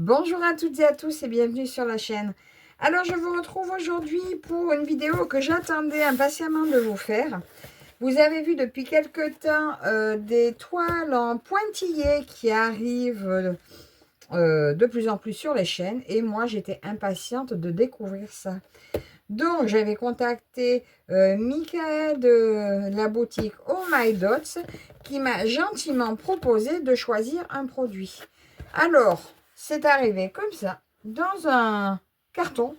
Bonjour à toutes et à tous et bienvenue sur la chaîne. Alors je vous retrouve aujourd'hui pour une vidéo que j'attendais impatiemment de vous faire. Vous avez vu depuis quelque temps des toiles en pointillés qui arrivent de plus en plus sur les chaînes et moi j'étais impatiente de découvrir ça. Donc j'avais contacté Michael de la boutique Oh My Dots qui m'a gentiment proposé de choisir un produit. Alors, c'est arrivé comme ça, dans un carton.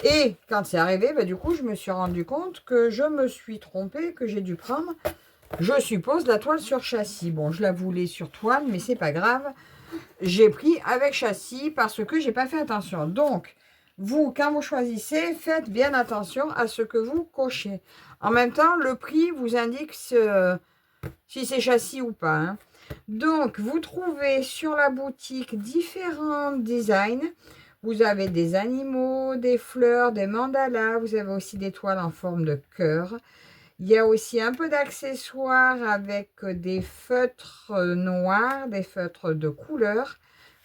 Et quand c'est arrivé, du coup, je me suis rendu compte que je me suis trompée, que j'ai dû prendre, je suppose, la toile sur châssis. Bon, je la voulais sur toile, mais c'est pas grave. J'ai pris avec châssis parce que j'ai pas fait attention. Donc, vous, quand vous choisissez, faites bien attention à ce que vous cochez. En même temps, le prix vous indique si c'est châssis ou pas, hein. Donc, vous trouvez sur la boutique différents designs. Vous avez des animaux, des fleurs, des mandalas. Vous avez aussi des toiles en forme de cœur. Il y a aussi un peu d'accessoires avec des feutres noirs, des feutres de couleur.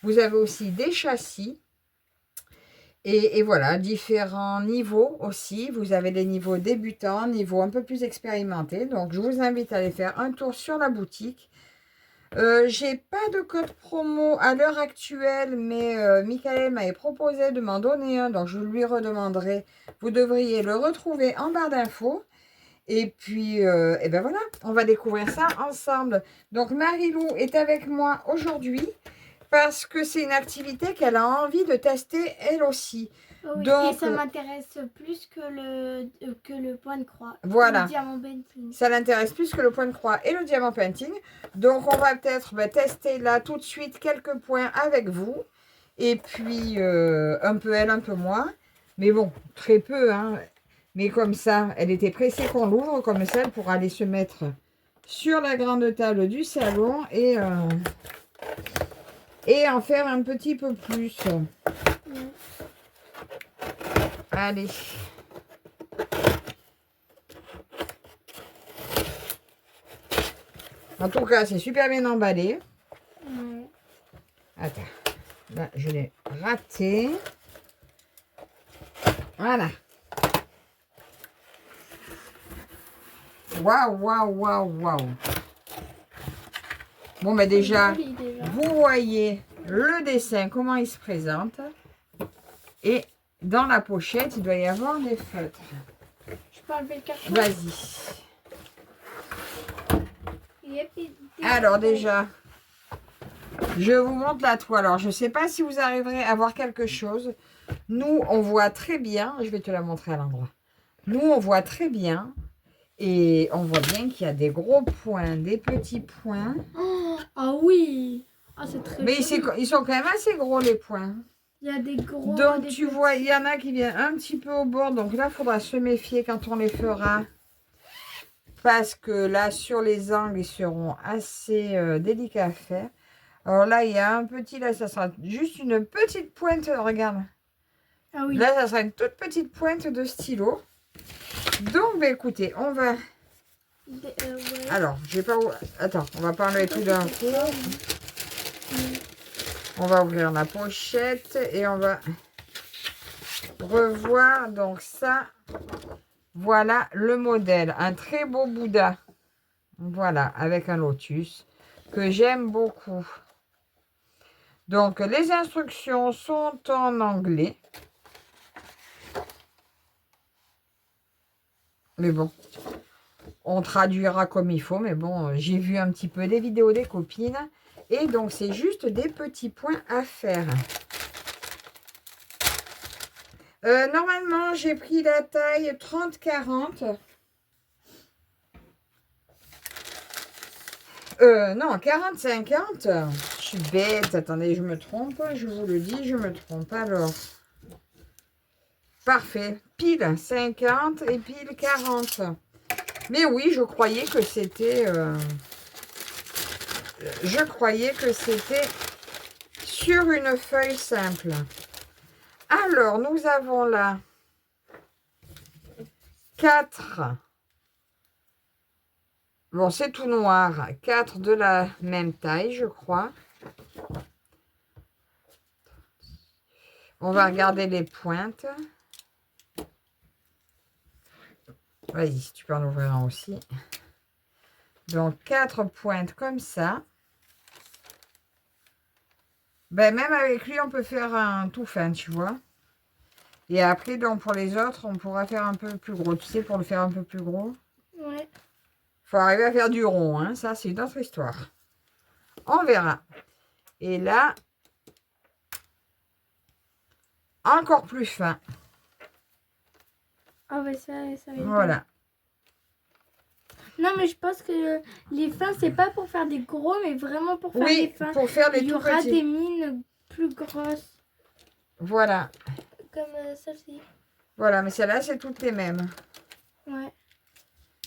Vous avez aussi des châssis. Et voilà, différents niveaux aussi. Vous avez des niveaux débutants, niveaux un peu plus expérimentés. Donc, je vous invite à aller faire un tour sur la boutique. J'ai pas de code promo à l'heure actuelle, mais Michael m'avait proposé de m'en donner un, donc je lui redemanderai. Vous devriez le retrouver en barre d'infos. Et puis, et ben voilà, on va découvrir ça ensemble. Donc, Marilou est avec moi aujourd'hui parce que c'est une activité qu'elle a envie de tester elle aussi. Oui, Donc, et ça m'intéresse plus que le point de croix. Voilà. Le diamant painting. Ça l'intéresse plus que le point de croix et le diamant painting. Donc, on va peut-être tester là tout de suite quelques points avec vous. Et puis, un peu elle, un peu moi. Mais bon, très peu, hein. Mais comme ça, elle était pressée qu'on l'ouvre. Comme ça, elle pourra aller se mettre sur la grande table du salon et en faire un petit peu plus. Allez. En tout cas, c'est super bien emballé. Attends. Là, je l'ai raté. Voilà. Waouh, waouh, waouh, waouh. Bon, mais déjà, vous voyez le dessin, comment il se présente. Et dans la pochette, il doit y avoir des feutres. Je peux enlever le carton. Vas-y. Yep. Alors déjà, je vous montre la toile. Alors, je ne sais pas si vous arriverez à voir quelque chose. Nous, on voit très bien. Je vais te la montrer à l'endroit. Nous, on voit très bien. Et on voit bien qu'il y a des gros points, des petits points. Oh, ah oui. Ah, c'est très Mais joli. ils sont quand même assez gros, les points. Il y a des gros. Donc, des tu petits. vois, il y en a qui viennent un petit peu au bord. Donc là, il faudra se méfier quand on les fera. Parce que là, sur les angles, ils seront assez délicats à faire. Alors là, il y a un petit, là, ça sera juste une petite pointe, regarde. Ah oui. Là, ça sera une toute petite pointe de stylo. Donc, écoutez, on va... Ouais. Alors, je vais pas... Attends, on va pas enlever tout d'un coup. On va ouvrir la pochette et on va revoir. Donc ça, voilà le modèle. Un très beau Bouddha. Voilà, avec un lotus que j'aime beaucoup. Donc, les instructions sont en anglais. Mais bon, on traduira comme il faut. Mais bon, j'ai vu un petit peu des vidéos des copines. Et donc, c'est juste des petits points à faire. Normalement, j'ai pris la taille 30-40. Non, 40-50. Je suis bête. Attendez, je me trompe. Je vous le dis, je me trompe. Alors, parfait. Pile 50 et pile 40. Mais oui, je croyais que c'était... je croyais que c'était sur une feuille simple. Alors, nous avons là 4. Bon, c'est tout noir. 4 de la même taille, je crois. On va regarder les pointes. Vas-y, si tu peux en ouvrir un aussi. Donc, 4 pointes comme ça. Ben, même avec lui, on peut faire un tout fin, tu vois. Et après, donc, pour les autres, on pourra faire un peu plus gros. Tu sais, pour le faire un peu plus gros. Ouais. Faut arriver à faire du rond, hein. Ça, c'est une autre histoire. On verra. Et là, encore plus fin. Ah ouais, ça va être bien. Voilà. Non, mais je pense que les fins, c'est pas pour faire des gros, mais vraiment pour faire Oui, des fins. pour faire Il des y tout aura petits. des mines plus grosses, Voilà. comme celle-ci. Voilà, mais celles-là, c'est toutes les mêmes. Ouais.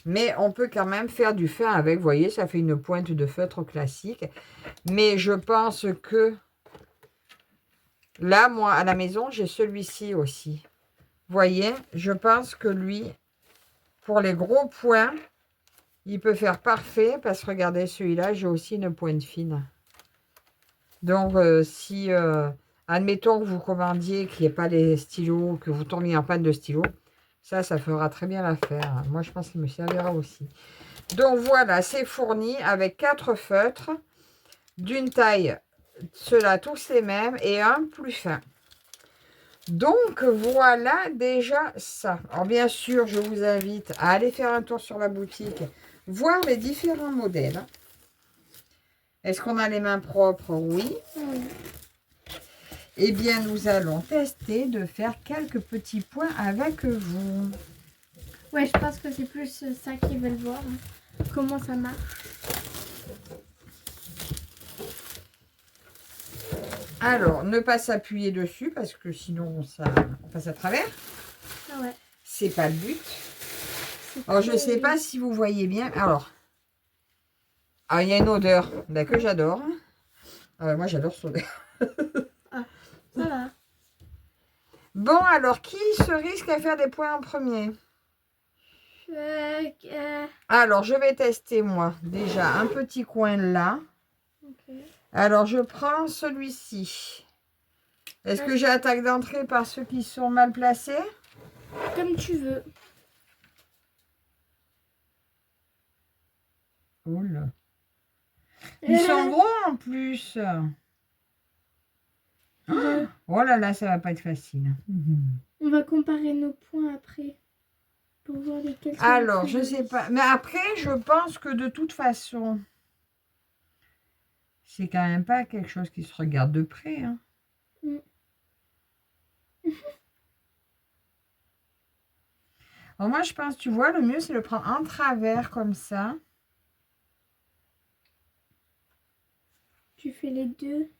Mais on peut quand même faire du fin avec. Vous voyez, ça fait une pointe de feutre classique. Mais je pense que là, moi, à la maison, j'ai celui-ci aussi. Vous voyez, je pense que lui, pour les gros points, il peut faire parfait. Parce que regardez, celui-là, j'ai aussi une pointe fine. Donc, si, admettons que vous commandiez qu'il n'y ait pas les stylos, que vous tombiez en panne de stylo, ça fera très bien l'affaire. Moi, je pense qu'il me servira aussi. Donc, voilà, c'est fourni avec 4 feutres d'une taille, ceux-là tous les mêmes, et un plus fin. Donc, voilà déjà ça. Alors, bien sûr, je vous invite à aller faire un tour sur la boutique, voir les différents modèles. Est-ce qu'on a les mains propres? Oui. Eh bien, nous allons tester de faire quelques petits points avec vous. Ouais, je pense que c'est plus ça qu'ils veulent voir. Hein. Comment ça marche. Alors, ne pas s'appuyer dessus parce que sinon, ça passe à travers. Ah ouais. C'est pas le but. Alors, je ne sais pas si vous voyez bien. Alors, il y a une odeur là, que j'adore. Moi, j'adore cette odeur. Ah, ça va. Bon, alors, qui se risque à faire des points en premier? Alors, je vais tester, moi, déjà, un petit coin là. Okay. Alors, je prends celui-ci. Est-ce que j'attaque d'entrée par ceux qui sont mal placés? Comme tu veux. Oh là. Ils sont gros en plus. Oh là là, ça va pas être facile. On va comparer nos points après. Pour voir lesquels sont Alors, les je sais pas. Mais après, je pense que de toute façon, c'est quand même pas quelque chose qui se regarde de près. Hein. Alors moi, je pense, tu vois, le mieux, c'est de le prendre en travers comme ça. Tu fais les deux.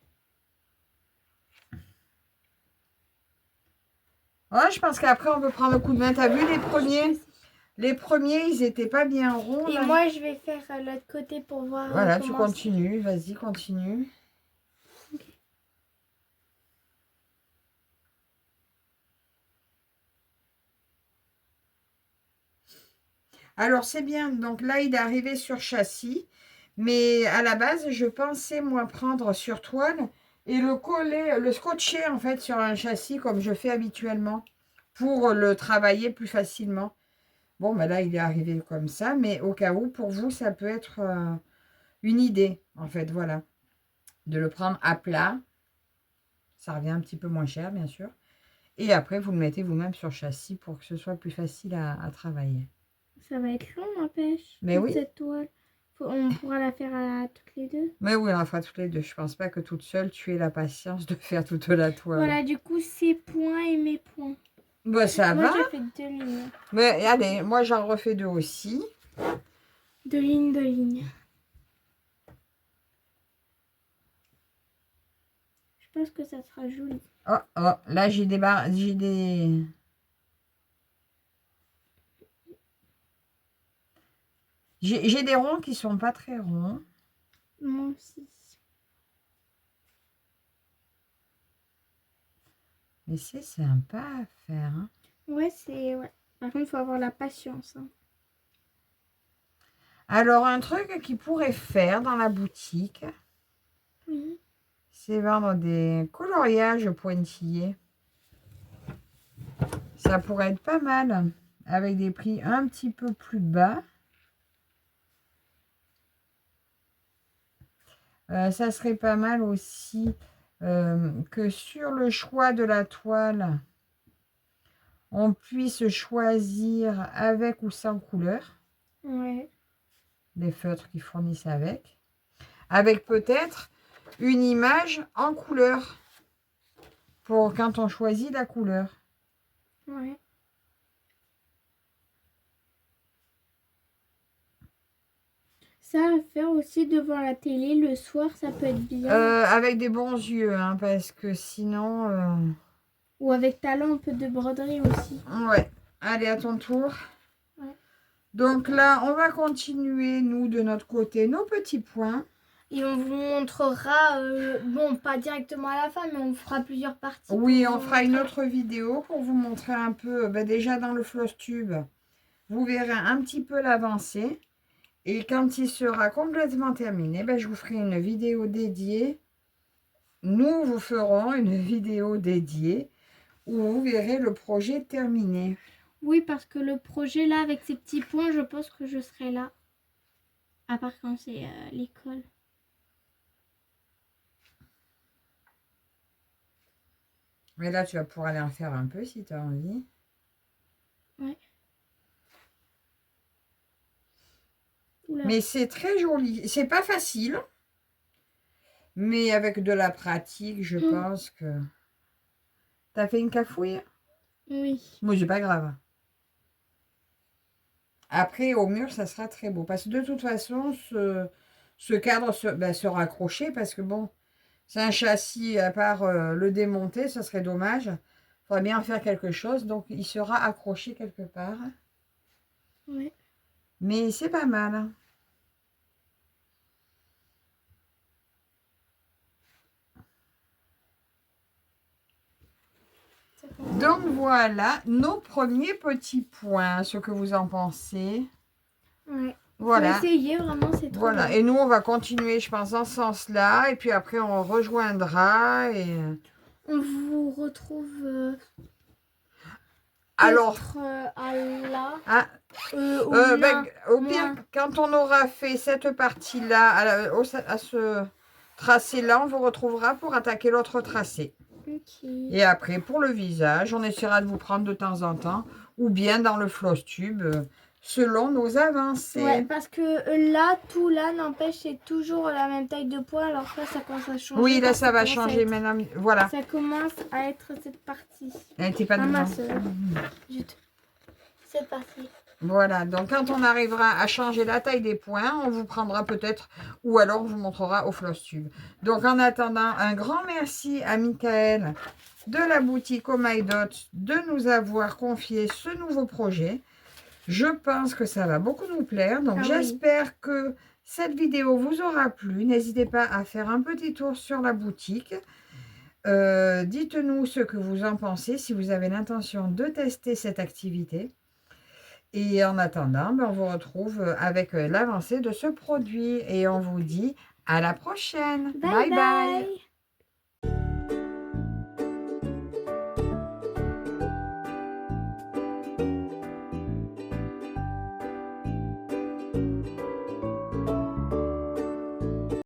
Ouais, je pense qu'après, on peut prendre le coup de main. T'as vu les premiers? Les premiers, ils étaient pas bien ronds. Et là. moi, je vais faire l'autre côté pour voir. Voilà, tu continues. Vas-y, continue. Okay. Alors, c'est bien. Donc là, il est arrivé sur châssis. Mais à la base, je pensais, moi, prendre sur toile et le coller, le scotcher, en fait, sur un châssis comme je fais habituellement pour le travailler plus facilement. Bon, ben là, il est arrivé comme ça. Mais au cas où, pour vous, ça peut être une idée, en fait, voilà. De le prendre à plat. Ça revient un petit peu moins cher, bien sûr. Et après, vous le mettez vous-même sur châssis pour que ce soit plus facile à travailler. Ça va être long, n'empêche. Mais oui. Cette toile. On pourra la faire à toutes les deux. Mais oui, on la fera toutes les deux. Je pense pas que toute seule, tu aies la patience de faire toute la toile. Voilà, du coup, ses points et mes points. Bah, ça va. Moi, j'ai fait 2 lignes. Mais allez, moi, j'en refais 2 aussi. 2 lignes, 2 lignes. Je pense que ça sera joli. Oh, oh, là, j'ai des barres, j'ai des... J'ai des ronds qui sont pas très ronds. Moi aussi. Mais c'est sympa à faire. Hein. Ouais, c'est... Ouais. Par contre, il faut avoir la patience. Hein. Alors, un truc qu'ils pourraient faire dans la boutique, oui. c'est vendre des coloriages pointillés. Ça pourrait être pas mal. Avec des prix un petit peu plus bas. Ça serait pas mal aussi que sur le choix de la toile, on puisse choisir avec ou sans couleur. Ouais. Les feutres qu'ils fournissent avec. Avec peut-être une image en couleur. Pour quand on choisit la couleur. Ouais. Ça à faire aussi devant la télé le soir, ça peut être bien. Avec des bons yeux, hein, parce que sinon... Ou avec ta lampe de broderie aussi. Ouais. Allez, à ton tour. Ouais. Donc là, on va continuer, nous, de notre côté, nos petits points. Et on vous montrera, bon, pas directement à la fin, mais on fera plusieurs parties. Oui, on fera une autre vidéo pour vous montrer un peu, déjà dans le floss tube, vous verrez un petit peu l'avancée. Et quand il sera complètement terminé, je vous ferai une vidéo dédiée. Nous vous ferons une vidéo dédiée où vous verrez le projet terminé. Oui, parce que le projet là, avec ces petits points, je pense que je serai là. À part quand c'est l'école. Mais là, tu vas pouvoir aller en faire un peu si tu as envie. Ouais. Oula. Mais c'est très joli. C'est pas facile. Mais avec de la pratique, je pense que... T'as fait une cafouille? Oui. Moi, c'est pas grave. Après, au mur, ça sera très beau. Parce que de toute façon, ce cadre sera accroché. Parce que bon, c'est un châssis, à part le démonter, ça serait dommage. Il faudrait bien en faire quelque chose. Donc, il sera accroché quelque part. Ouais. Mais c'est pas mal. Donc voilà, nos premiers petits points, ce que vous en pensez. Ouais. Voilà. Faut essayer, vraiment, c'est trop Voilà, bien. et nous, on va continuer, je pense, dans ce sens-là. Et puis après, on rejoindra. Et... On vous retrouve alors, à là. ah, au pire, quand on aura fait cette partie-là, à ce tracé-là, on vous retrouvera pour attaquer l'autre tracé. Okay. Et après, pour le visage, on essaiera de vous prendre de temps en temps, ou bien dans le floss tube, selon nos avancées. Ouais, parce que là, tout là, n'empêche, c'est toujours la même taille de poids, alors que là, ça commence à changer. Oui, là, ça va changer maintenant. Voilà. Ça commence à être cette partie. Elle n'était pas dedans. Cette partie. Voilà, donc quand on arrivera à changer la taille des points, on vous prendra peut-être, ou alors on vous montrera au floss tube. Donc en attendant, un grand merci à Michael de la boutique Oh My Dot de nous avoir confié ce nouveau projet. Je pense que ça va beaucoup nous plaire, donc j'espère que cette vidéo vous aura plu. N'hésitez pas à faire un petit tour sur la boutique. Dites-nous ce que vous en pensez, si vous avez l'intention de tester cette activité. Et en attendant, on vous retrouve avec l'avancée de ce produit. Et on vous dit à la prochaine. Bye bye.